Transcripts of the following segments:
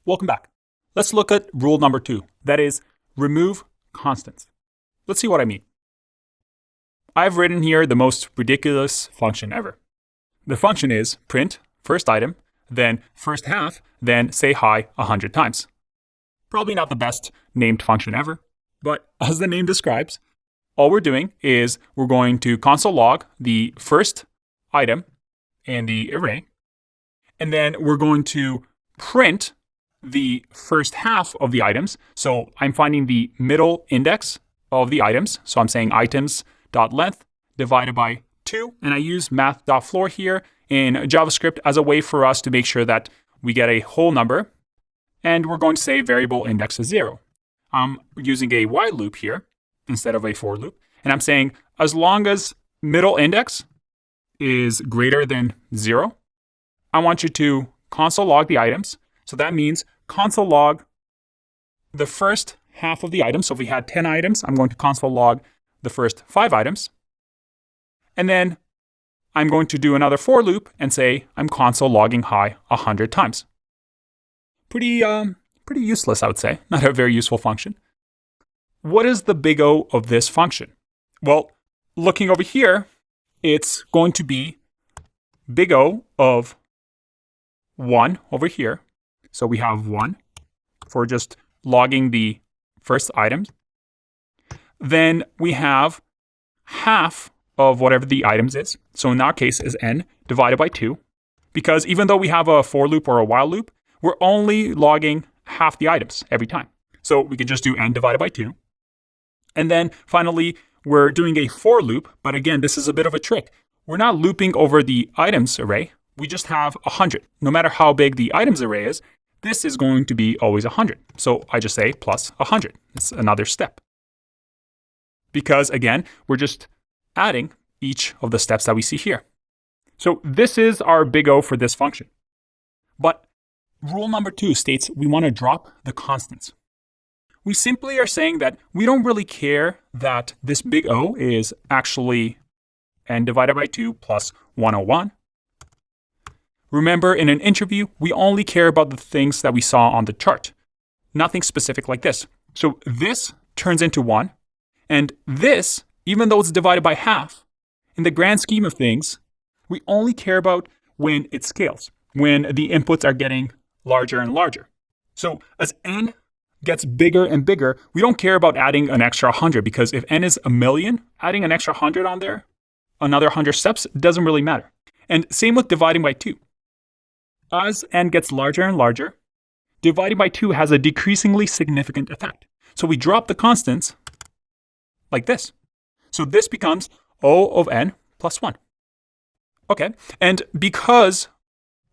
Welcome back. Let's look at rule number 2. That is, remove constants. Let's see what I mean. I've written here the most ridiculous function ever. The function is print first item, then first half, then say hi 100 times. Probably not the best named function ever, but as the name describes, all we're doing is we're going to console log the first item in the array, and then we're going to print the first half of the items. So I'm finding the middle index of the items. So I'm saying items.length divided by 2. And I use math.floor here in JavaScript as a way for us to make sure that we get a whole number. And we're going to say variable index is 0. I'm using a while loop here instead of a for loop. And I'm saying as long as middle index is greater than 0, I want you to console log the items. So that means console log the first half of the item. So if we had 10 items, I'm going to console log the first 5 items. And then I'm going to do another for loop and say I'm console logging hi 100 times. Pretty useless, I would say. Not a very useful function. What is the big O of this function? Well, looking over here, it's going to be big O of 1 over here. So we have 1 for just logging the first item. Then we have half of whatever the items is. So in our case is n divided by 2. Because even though we have a for loop or a while loop, we're only logging half the items every time. So we can just do n divided by 2. And then finally, we're doing a for loop. But again, this is a bit of a trick. We're not looping over the items array. We just have 100. No matter how big the items array is, this is going to be always 100. So I just say plus 100. It's another step. Because again, we're just adding each of the steps that we see here. So this is our big O for this function. But rule number 2 states we want to drop the constants. We simply are saying that we don't really care that this big O is actually n divided by 2 plus 101. Remember, in an interview, we only care about the things that we saw on the chart. Nothing specific like this. So this turns into 1. And this, even though it's divided by half, in the grand scheme of things, we only care about when it scales, when the inputs are getting larger and larger. So as n gets bigger and bigger, we don't care about adding an extra 100, because if n is 1,000,000, adding an extra 100 on there, another 100 steps, doesn't really matter. And same with dividing by 2. As n gets larger and larger, dividing by 2 has a decreasingly significant effect. So we drop the constants like this. So this becomes O of n plus 1. Okay, and because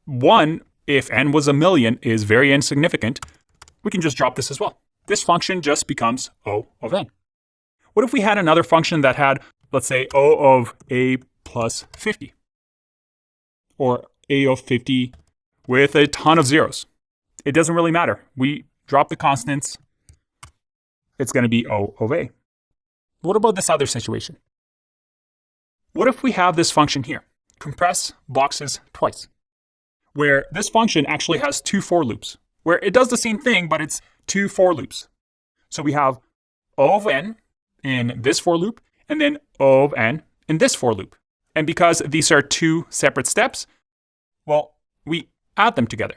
1, if n was 1,000,000, is very insignificant, we can just drop this as well. This function just becomes O of n. What if we had another function that had, let's say, O of a plus 50? Or a of 50 with a ton of zeros. It doesn't really matter. We drop the constants. It's going to be O of a. What about this other situation? What if we have this function here, compress boxes twice, where this function actually has 2 for loops, where it does the same thing, but it's 2 for loops. So we have O of n in this for loop, and then O of n in this for loop. And because these are 2 separate steps, well, we add them together.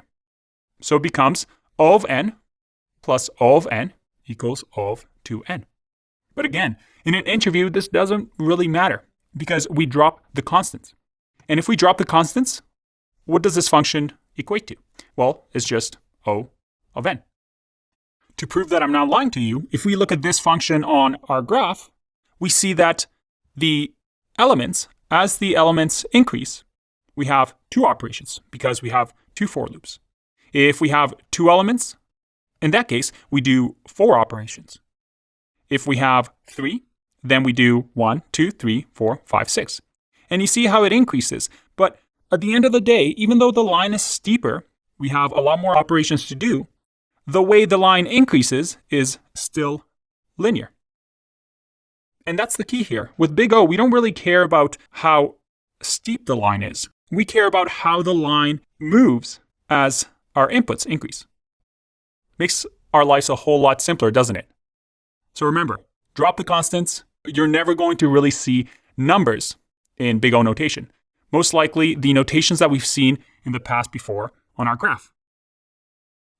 So it becomes O of n plus O of n equals O of 2n. But again, in an interview, this doesn't really matter because we drop the constants. And if we drop the constants, what does this function equate to? Well, it's just O of n. To prove that I'm not lying to you, if we look at this function on our graph, we see that the elements, as the elements increase, we have 2 operations because we have 2 for loops. If we have 2 elements, in that case, we do 4 operations. If we have 3, then we do 1, 2, 3, 4, 5, 6. And you see how it increases. But at the end of the day, even though the line is steeper, we have a lot more operations to do. The way the line increases is still linear. And that's the key here. With big O, we don't really care about how steep the line is. We care about how the line moves as our inputs increase. Makes our lives a whole lot simpler, doesn't it? So remember, drop the constants. You're never going to really see numbers in big O notation. Most likely the notations that we've seen in the past before on our graph.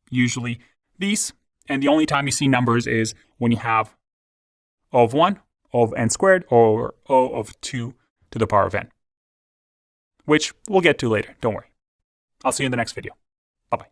Usually these, and the only time you see numbers is when you have O of 1, O of n squared, or O of 2 to the power of n. Which we'll get to later, don't worry. I'll see you in the next video. Bye-bye.